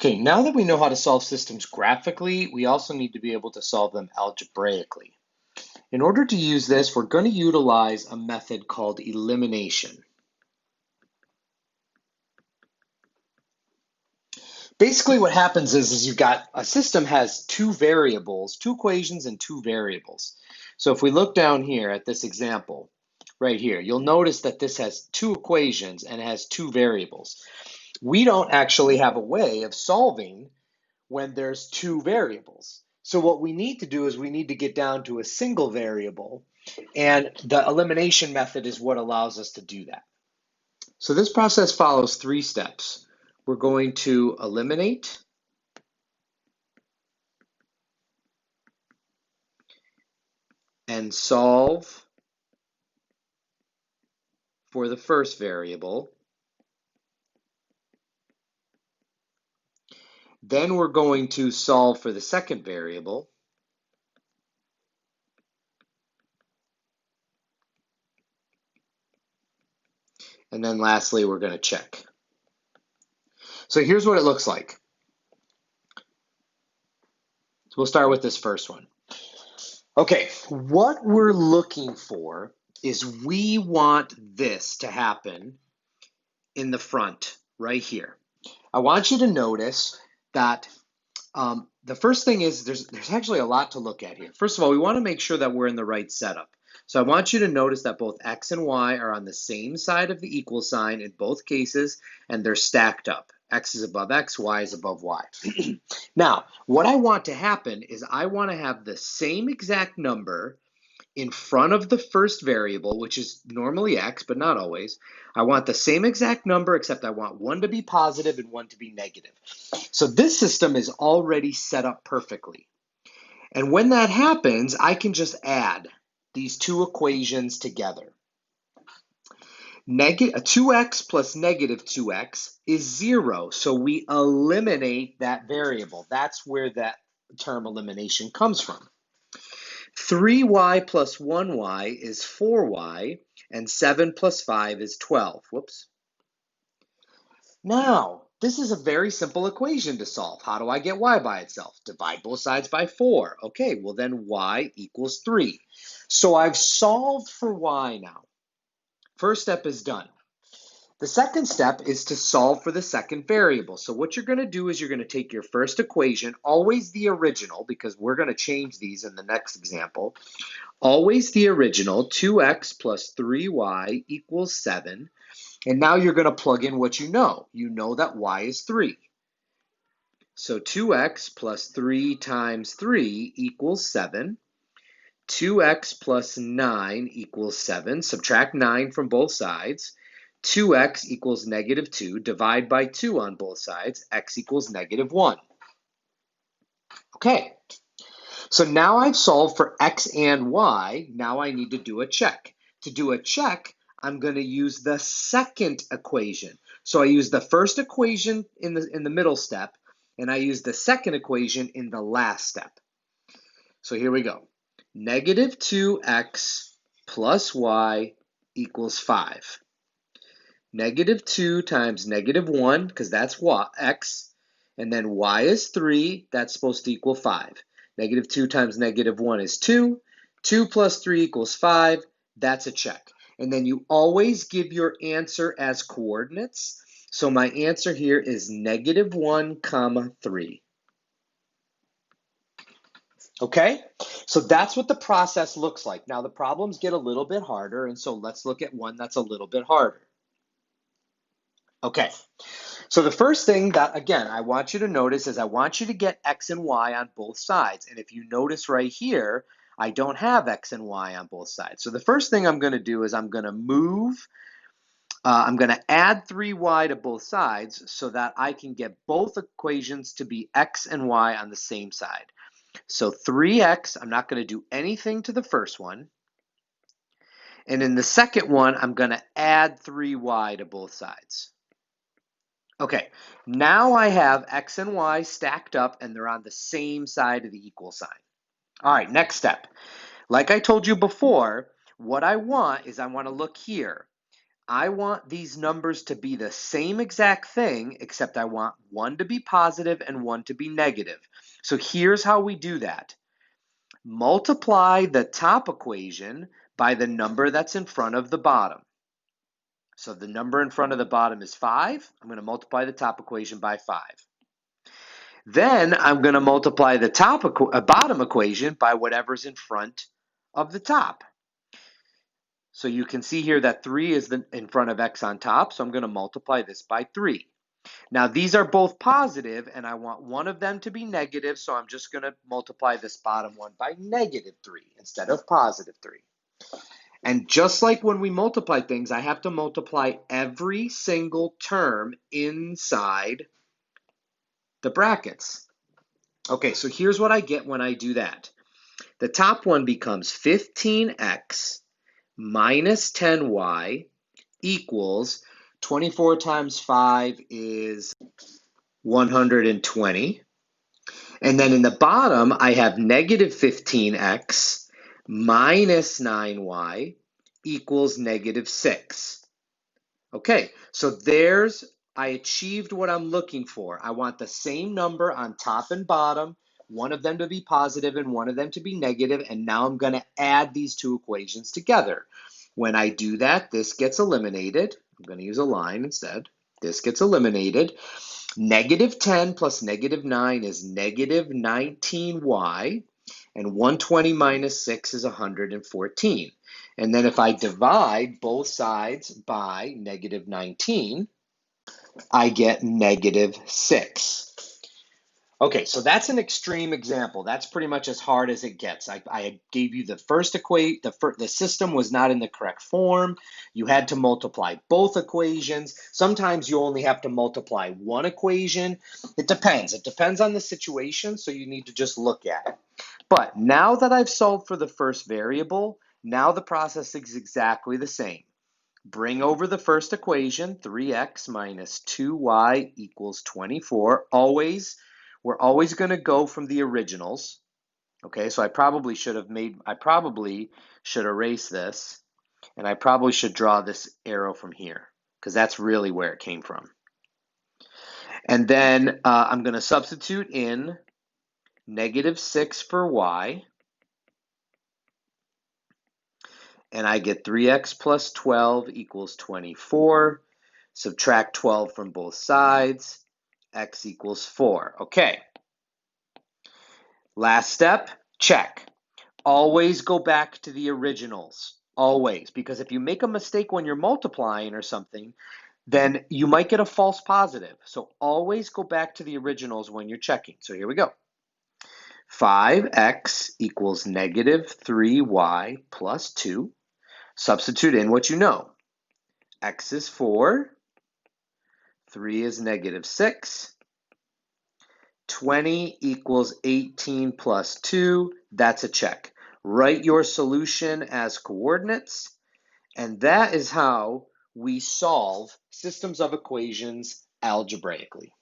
Okay, now that we know how to solve systems graphically, we also need to be able to solve them algebraically. In order to use this, we're going to utilize a method called elimination. Basically what happens is you've got a system has two variables, two equations and two variables. So if we look down here at this example right here, you'll notice that this has two equations and has two variables. We don't actually have a way of solving when there's two variables. So what we need to do is we need to get down to a single variable, and the elimination method is what allows us to do that. So this process follows three steps. We're going to eliminate, and solve for the first variable. Then we're going to solve for the second variable. And then lastly, we're going to check. So here's what it looks like. So we'll start with this first one. Okay, what we're looking for is we want this to happen in the front right here. I want you to notice that the first thing is there's actually a lot to look at here. First of all, we want to make sure that we're in the right setup. So I want you to notice that both x and y are on the same side of the equal sign in both cases, and they're stacked up. X is above x, y is above y. Now, what I want to happen is I want to have the same exact number in front of the first variable, which is normally x, but not always. I want the same exact number, except I want one to be positive and one to be negative. So this system is already set up perfectly. And when that happens, I can just add these two equations together. 2x plus negative 2x is 0, so we eliminate that variable. That's where that term elimination comes from. 3y plus 1y is 4y, and 7 plus 5 is 12. Whoops. Now, this is a very simple equation to solve. How do I get y by itself? Divide both sides by 4. Okay, well then y equals 3. So I've solved for y now. First step is done. The second step is to solve for the second variable. So what you're going to do is you're going to take your first equation, always the original, because we're going to change these in the next example. Always the original, 2x plus 3y equals 7. And now you're going to plug in what you know. You know that y is 3. So 2x plus 3 times 3 equals 7. 2x plus 9 equals 7. Subtract 9 from both sides. 2x equals negative 2. Divide by 2 on both sides. X equals negative 1. Okay. So now I've solved for x and y. Now I need to do a check. To do a check, I'm going to use the second equation. So I use the first equation in the middle step, and I use the second equation in the last step. So here we go. Negative 2x plus y equals 5. Negative 2 times negative 1, because that's x, and then y is 3, that's supposed to equal 5. Negative 2 times negative 1 is 2. 2 plus 3 equals 5. That's a check. And then you always give your answer as coordinates. So my answer here is negative 1, 3. Okay? So that's what the process looks like. Now the problems get a little bit harder, and so let's look at one that's a little bit harder. Okay. So the first thing that, again, I want you to notice is I want you to get x and y on both sides. And if you notice right here, I don't have x and y on both sides. So the first thing I'm going to do is I'm going to I'm going to add 3y to both sides so that I can get both equations to be x and y on the same side. So 3x, I'm not going to do anything to the first one. And in the second one, I'm going to add 3y to both sides. Okay, now I have x and y stacked up and they're on the same side of the equal sign. All right, next step. Like I told you before, what I want is I want to look here. I want these numbers to be the same exact thing, except I want one to be positive and one to be negative. So here's how we do that. Multiply the top equation by the number that's in front of the bottom. So the number in front of the bottom is 5. I'm going to multiply the top equation by 5. Then I'm going to multiply the bottom equation by whatever's in front of the top. So you can see here that 3 is in front of x on top, so I'm going to multiply this by 3. Now these are both positive, and I want one of them to be negative, so I'm just going to multiply this bottom one by negative 3 instead of positive 3. And just like when we multiply things, I have to multiply every single term inside the brackets. Okay, so here's what I get when I do that. The top one becomes 15x minus 10y equals 24 times 5 is 120. And then in the bottom, I have negative 15x minus 9y equals negative 6. Okay, so I achieved what I'm looking for. I want the same number on top and bottom, one of them to be positive and one of them to be negative, and now I'm going to add these two equations together. When I do that, this gets eliminated. I'm going to use a line instead. This gets eliminated. Negative 10 plus negative 9 is negative 19y, and 120 minus 6 is 114. And then if I divide both sides by negative 19, I get negative 6. Okay, so that's an extreme example. That's pretty much as hard as it gets. I gave you the first equation. The system was not in the correct form. You had to multiply both equations. Sometimes you only have to multiply one equation. It depends. It depends on the situation, so you need to just look at it. But now that I've solved for the first variable, now the process is exactly the same. Bring over the first equation, 3x minus 2y equals 24. We're always going to go from the originals. Okay, so I probably should erase this, and I probably should draw this arrow from here, because that's really where it came from. And then I'm going to substitute in negative 6 for y, and I get 3x plus 12 equals 24. Subtract 12 from both sides, x equals 4. Okay. Last step, check. Always go back to the originals. Always. Because if you make a mistake when you're multiplying or something, then you might get a false positive. So always go back to the originals when you're checking. So here we go. 5x equals negative 3y plus 2. Substitute in what you know. X is 4. 3 is negative 6. 20 equals 18 plus 2. That's a check. Write your solution as coordinates. And that is how we solve systems of equations algebraically.